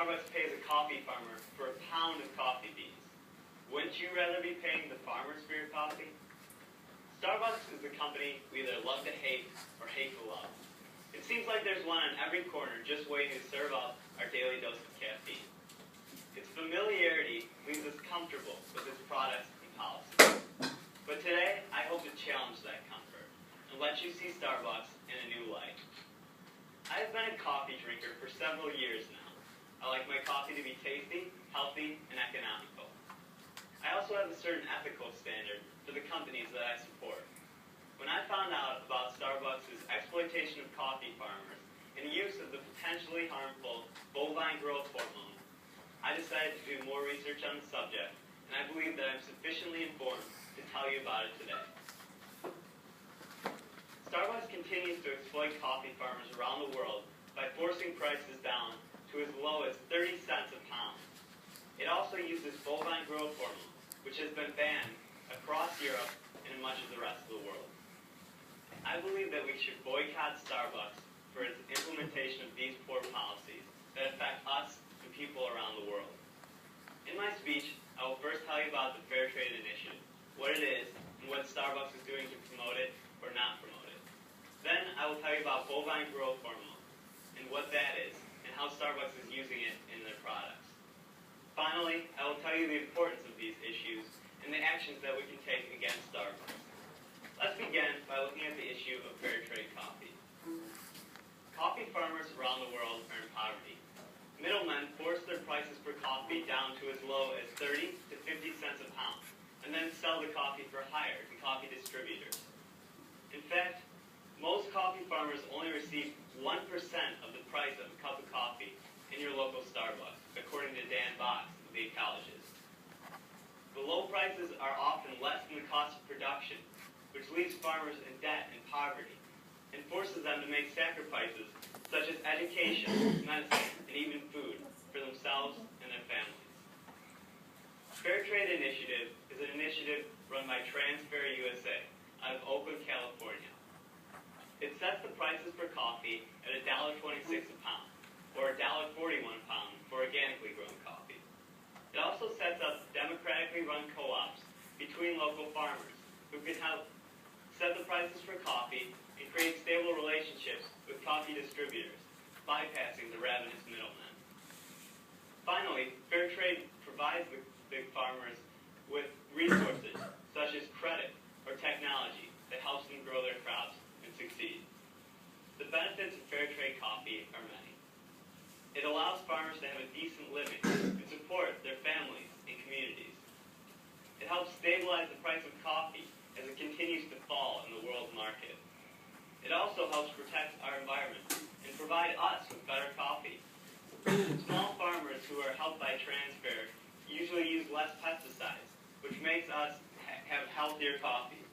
Starbucks pays a coffee farmer for a pound of coffee beans. Wouldn't you rather be paying the farmers for your coffee? Starbucks is the company we either love to hate or hate to love. It seems like there's one on every corner just waiting to serve up our daily dose of caffeine. Its familiarity leaves us comfortable with its products and policies. But today, I hope to challenge that comfort and let you see Starbucks in a new light. I have been a coffee drinker for several years now. I like my coffee to be tasty, healthy, and economical. I also have a certain ethical standard for the companies that I support. When I found out about Starbucks' exploitation of coffee farmers and the use of the potentially harmful bovine growth hormone, I decided to do more research on the subject, and I believe that I'm sufficiently informed to tell you about it today. Starbucks continues to exploit coffee farmers around the world by forcing prices down to as low as 30 cents a pound. It also uses bovine growth hormone, which has been banned across Europe and in much of the rest of the world. I believe that we should boycott Starbucks for its implementation of these poor policies that affect us and people around the world. In my speech, I will first tell you about the Fair Trade Initiative, what it is, and what Starbucks is doing to promote it or not promote it. Then I will tell you about bovine growth hormone and what that is and how Starbucks is using it in their products. Finally, I will tell you the importance of these issues and the actions that we can take against Starbucks. Let's begin by looking at the issue of fair trade coffee. Coffee farmers around the world are in poverty. Middlemen force their prices for coffee down to as low as 30 to 50 cents a pound, and then sell the coffee for higher to coffee distributors. In fact, most coffee farmers only receive 1% of the price of a cup of coffee in your local Starbucks, according to Dan Box of the Ecologist. The low prices are often less than the cost of production, which leaves farmers in debt and poverty, and forces them to make sacrifices such as education, medicine, and even food for themselves and their families. Fair Trade Initiative is an initiative run by Transfair USA out of Oakland, California. It sets the prices for coffee at $1.26 a pound, or $1.41 a pound for organically grown coffee. It also sets up democratically run co-ops between local farmers who can help set the prices for coffee and create stable relationships with coffee distributors, bypassing the ravenous middlemen. Finally, fair trade provides the farmers with resources such as credit or technology that helps them grow their crops and succeed. The benefits of fair trade coffee are many. It allows farmers to have a decent living and support their families and communities. It helps stabilize the price of coffee as it continues to fall in the world market. It also helps protect our environment and provide us with better coffee. Small farmers who are helped by Transfair usually use less pesticides, which makes us have healthier coffee.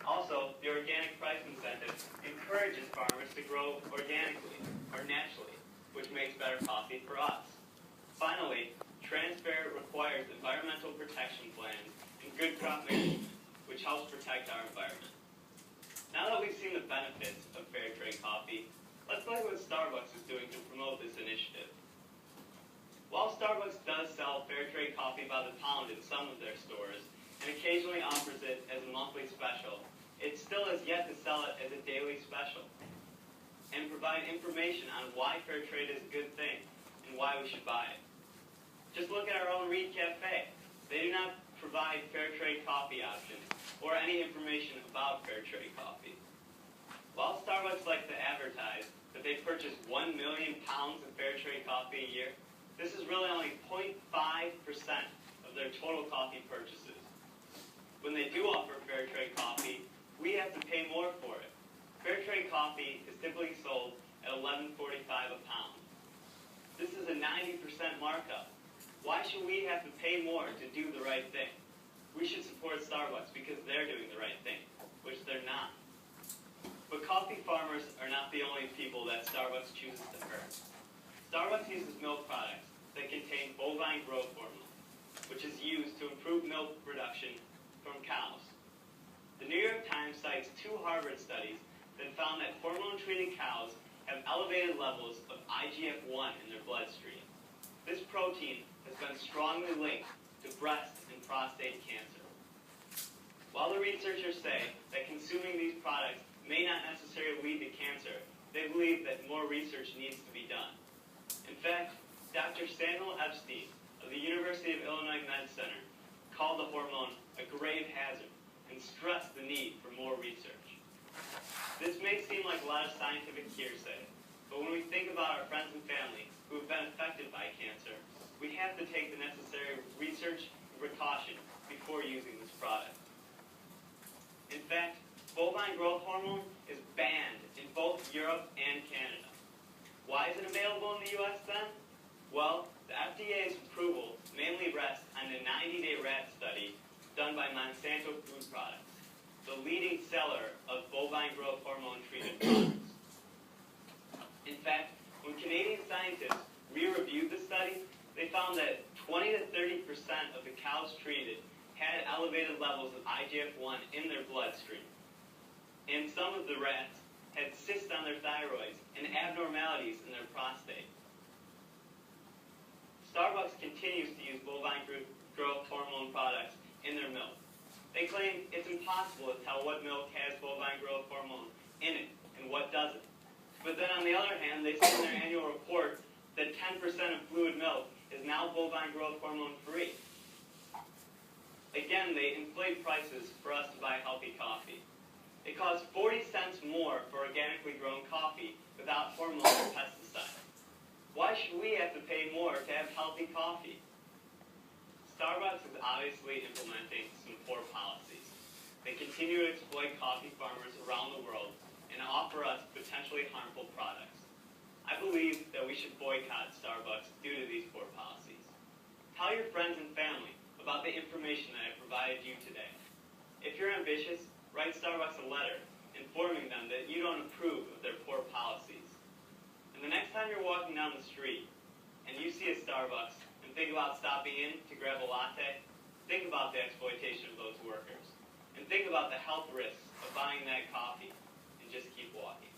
Also, the organic price incentive encourages farmers to grow organically or naturally, which makes better coffee for us. Finally, Transfair requires environmental protection plans and good crop management, which helps protect our environment. Now that we've seen the benefits of fair trade coffee, let's look at what Starbucks is doing to promote this initiative. While Starbucks does sell fair trade coffee by the pound in some of their stores, and occasionally offers it as a monthly special, it still has yet to sell it as a daily special, and provide information on why fair trade is a good thing and why we should buy it. Just look at our own Reed Cafe. They do not provide fair trade coffee options or any information about fair trade coffee. While Starbucks likes to advertise that they purchase 1 million pounds of fair trade coffee a year, this is really only 0.5% of their total coffee purchases. When they do offer fair trade coffee, we have to pay more for it. Fair trade coffee is typically sold at $11.45 a pound. This is a 90% markup. Why should we have to pay more to do the right thing? We should support Starbucks because they're doing the right thing, which they're not. But coffee farmers are not the only people that Starbucks chooses to hurt. Starbucks uses milk products that contain bovine growth hormone, which is used to improve milk production from cows. The New York Times cites 2 Harvard studies that found that hormone-treated cows have elevated levels of IGF-1 in their bloodstream. This protein has been strongly linked to breast and prostate cancer. While the researchers say that consuming these products may not necessarily lead to cancer, they believe that more research needs to be done. In fact, Dr. Samuel Epstein of the University of Illinois Med Center called the hormone a grave hazard and stressed the need for more research. This may seem like a lot of scientific hearsay, but when we think about our friends and family who have been affected by cancer, we have to take the necessary research and precaution before using this product. In fact, bovine growth hormone is banned in both Europe and Canada. Why is it available in the U.S. then? Well, the FDA's approval mainly rests on the 90-day rat study done by Monsanto Food Products, the leading seller of bovine growth hormone-treated products. In fact, when Canadian scientists re-reviewed the study, they found that 20 to 30% of the cows treated had elevated levels of IGF-1 in their bloodstream. And some of the rats had cysts on their thyroids and abnormalities in their prostate. Starbucks continues to use bovine growth hormone products in their milk. They claim it's impossible to tell what milk has bovine growth hormone in it and what doesn't. But then on the other hand, they say in their annual report that 10% of fluid milk is now bovine growth hormone free. Again, they inflate prices for us to buy healthy coffee. It costs 40 cents more for organically grown coffee without hormones or pesticides. Why should we have to pay more to have healthy coffee? Starbucks is obviously implementing some poor policies. They continue to exploit coffee farmers around the world and offer us potentially harmful products. I believe that we should boycott Starbucks due to these poor policies. Tell your friends and family about the information that I provided you today. If you're ambitious, write Starbucks a letter informing them that you don't approve of their poor policies. And the next time you're walking down the street and you see a Starbucks and think about stopping in to grab a latte, think about the exploitation of those workers. And think about the health risks of buying that coffee and just keep walking.